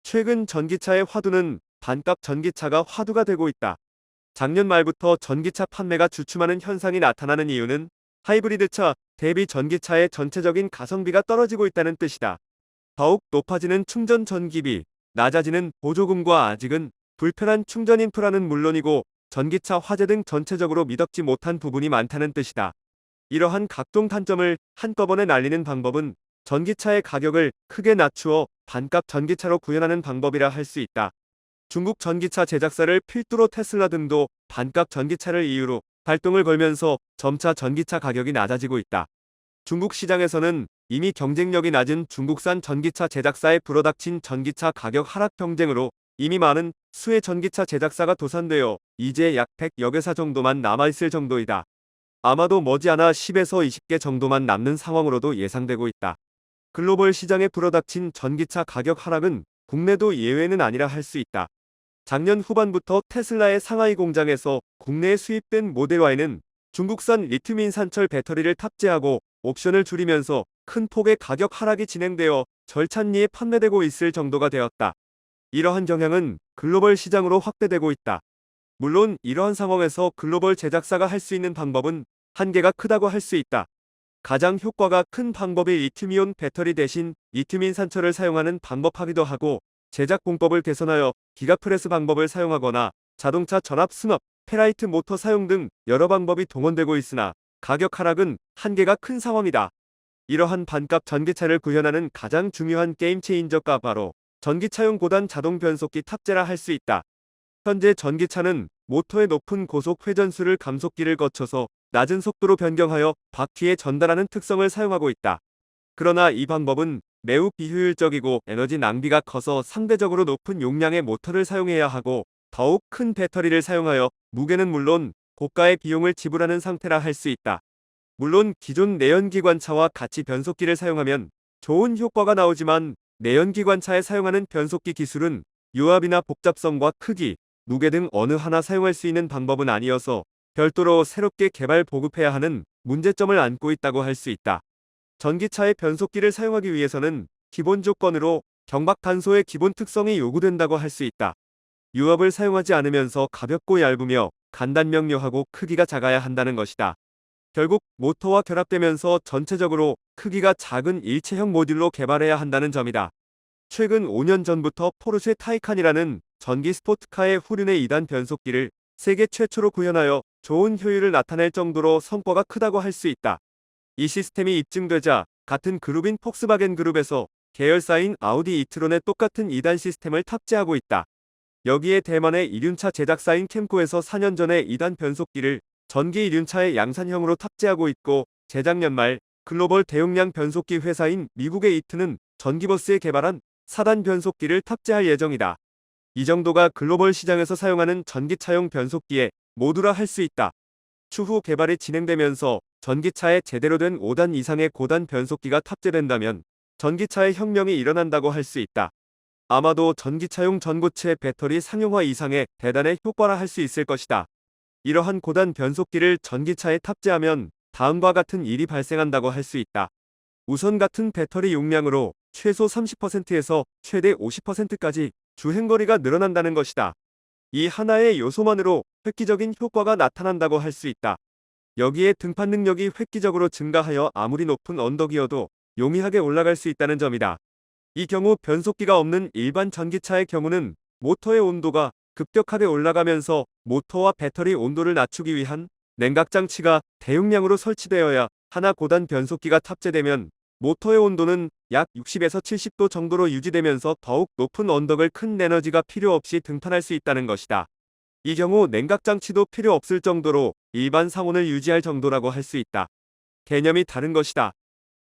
최근 전기차의 화두는 반값 전기차가 화두가 되고 있다. 작년 말부터 전기차 판매가 주춤하는 현상이 나타나는 이유는 하이브리드차 대비 전기차의 전체적인 가성비가 떨어지고 있다는 뜻이다. 더욱 높아지는 충전 전기비, 낮아지는 보조금과 아직은 불편한 충전 인프라는 물론이고 전기차 화재 등 전체적으로 미덥지 못한 부분이 많다는 뜻이다. 이러한 각종 단점을 한꺼번에 날리는 방법은 전기차의 가격을 크게 낮추어 반값 전기차로 구현하는 방법이라 할 수 있다. 중국 전기차 제작사를 필두로 테슬라 등도 반값 전기차를 이유로 발동을 걸면서 점차 전기차 가격이 낮아지고 있다. 중국 시장에서는 이미 경쟁력이 낮은 중국산 전기차 제작사에 불어닥친 전기차 가격 하락 경쟁으로 이미 많은 수의 전기차 제작사가 도산되어 이제 약 100여 개사 정도만 남아있을 정도이다. 아마도 머지않아 10에서 20개 정도만 남는 상황으로도 예상되고 있다. 글로벌 시장에 불어닥친 전기차 가격 하락은 국내도 예외는 아니라 할 수 있다. 작년 후반부터 테슬라의 상하이 공장에서 국내에 수입된 모델 Y는 중국산 리튬 인산철 배터리를 탑재하고 옵션을 줄이면서 큰 폭의 가격 하락이 진행되어 절찬리에 판매되고 있을 정도가 되었다. 이러한 경향은 글로벌 시장으로 확대되고 있다. 물론 이러한 상황에서 글로벌 제작사가 할 수 있는 방법은 한계가 크다고 할 수 있다. 가장 효과가 큰 방법이 리튬이온 배터리 대신 리튬 인산철을 사용하는 방법하기도 하고 제작 공법을 개선하여 기가프레스 방법을 사용하거나 자동차 전압 승합, 페라이트 모터 사용 등 여러 방법이 동원되고 있으나 가격 하락은 한계가 큰 상황이다. 이러한 반값 전기차를 구현하는 가장 중요한 게임 체인저가 바로 전기차용 고단 자동 변속기 탑재라 할 수 있다. 현재 전기차는 모터의 높은 고속 회전수를 감속기를 거쳐서 낮은 속도로 변경하여 바퀴에 전달하는 특성을 사용하고 있다. 그러나 이 방법은 매우 비효율적이고 에너지 낭비가 커서 상대적으로 높은 용량의 모터를 사용해야 하고 더욱 큰 배터리를 사용하여 무게는 물론 고가의 비용을 지불하는 상태라 할 수 있다. 물론 기존 내연기관차와 같이 변속기를 사용하면 좋은 효과가 나오지만 내연기관차에 사용하는 변속기 기술은 유압이나 복잡성과 크기, 무게 등 어느 하나 사용할 수 있는 방법은 아니어서 별도로 새롭게 개발 보급해야 하는 문제점을 안고 있다고 할 수 있다. 전기차의 변속기를 사용하기 위해서는 기본 조건으로 경박 단소의 기본 특성이 요구된다고 할 수 있다. 유압을 사용하지 않으면서 가볍고 얇으며 간단 명료하고 크기가 작아야 한다는 것이다. 결국 모터와 결합되면서 전체적으로 크기가 작은 일체형 모듈로 개발해야 한다는 점이다. 최근 5년 전부터 포르쉐 타이칸이라는 전기 스포츠카의 후륜의 2단 변속기를 세계 최초로 구현하여 좋은 효율을 나타낼 정도로 성과가 크다고 할 수 있다. 이 시스템이 입증되자 같은 그룹인 폭스바겐 그룹에서 계열사인 아우디 이트론에 똑같은 2단 시스템을 탑재하고 있다. 여기에 대만의 이륜차 제작사인 캠코에서 4년 전에 2단 변속기를 전기 이륜차의 양산형으로 탑재하고 있고 재작년 말 글로벌 대용량 변속기 회사인 미국의 이트는 전기버스에 개발한 4단 변속기를 탑재할 예정이다. 이 정도가 글로벌 시장에서 사용하는 전기차용 변속기의 모두라 할 수 있다. 추후 개발이 진행되면서 전기차에 제대로 된 5단 이상의 고단 변속기가 탑재된다면 전기차의 혁명이 일어난다고 할 수 있다. 아마도 전기차용 전고체 배터리 상용화 이상의 대단의 효과라 할 수 있을 것이다. 이러한 고단 변속기를 전기차에 탑재하면 다음과 같은 일이 발생한다고 할 수 있다. 우선 같은 배터리 용량으로 최소 30%에서 최대 50%까지 주행거리가 늘어난다는 것이다. 이 하나의 요소만으로 획기적인 효과가 나타난다고 할 수 있다. 여기에 등판 능력이 획기적으로 증가하여 아무리 높은 언덕이어도 용이하게 올라갈 수 있다는 점이다. 이 경우 변속기가 없는 일반 전기차의 경우는 모터의 온도가 급격하게 올라가면서 모터와 배터리 온도를 낮추기 위한 냉각 장치가 대용량으로 설치되어야 하나 고단 변속기가 탑재되면 모터의 온도는 약 60에서 70도 정도로 유지되면서 더욱 높은 언덕을 큰 에너지가 필요 없이 등판할 수 있다는 것이다. 이 경우 냉각 장치도 필요 없을 정도로 일반 상온을 유지할 정도라고 할 수 있다. 개념이 다른 것이다.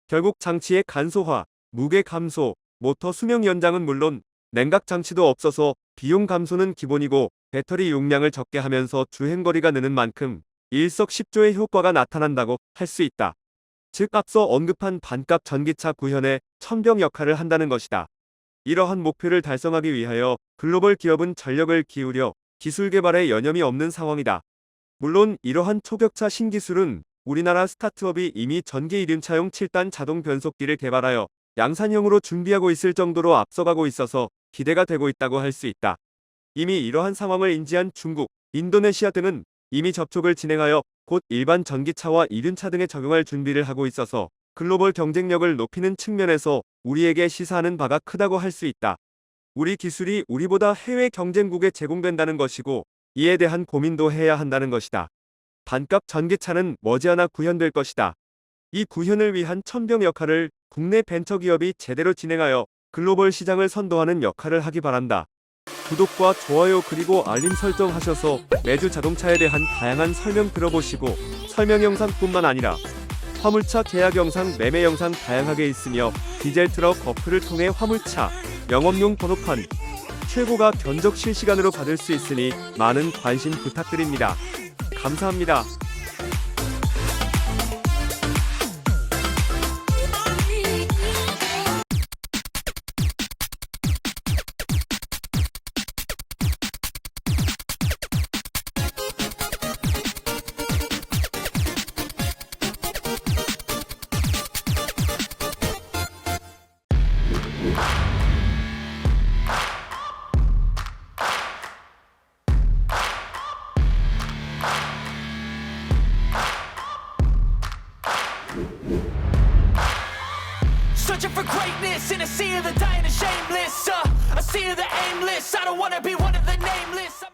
결국 장치의 간소화, 무게 감소, 모터 수명 연장은 물론 냉각 장치도 없어서 비용 감소는 기본이고 배터리 용량을 적게 하면서 주행거리가 느는 만큼 일석십조의 효과가 나타난다고 할 수 있다. 즉 앞서 언급한 반값 전기차 구현의 천병 역할을 한다는 것이다. 이러한 목표를 달성하기 위하여 글로벌 기업은 전력을 기울여 기술 개발에 여념이 없는 상황이다. 물론 이러한 초격차 신기술은 우리나라 스타트업이 이미 전기 이륜차용 7단 자동 변속기를 개발하여 양산형으로 준비하고 있을 정도로 앞서가고 있어서 기대가 되고 있다고 할 수 있다. 이미 이러한 상황을 인지한 중국, 인도네시아 등은 이미 접촉을 진행하여 곧 일반 전기차와 이륜차 등에 적용할 준비를 하고 있어서 글로벌 경쟁력을 높이는 측면에서 우리에게 시사하는 바가 크다고 할 수 있다. 우리 기술이 우리보다 해외 경쟁국에 제공된다는 것이고 이에 대한 고민도 해야 한다는 것이다. 반값 전기차는 머지않아 구현될 것이다. 이 구현을 위한 천병 역할을 국내 벤처기업이 제대로 진행하여 글로벌 시장을 선도하는 역할을 하기 바란다. 구독과 좋아요 그리고 알림 설정하셔서 매주 자동차에 대한 다양한 설명 들어보시고 설명 영상뿐만 아니라 화물차 계약 영상, 매매 영상 다양하게 있으며 디젤 트럭 어플을 통해 화물차, 영업용 번호판, 최고가 견적 실시간으로 받을 수 있으니 많은 관심 부탁드립니다. 감사합니다. Searching for greatness in a sea of the dying and shameless. A sea of the aimless. I don't wanna be one of the nameless.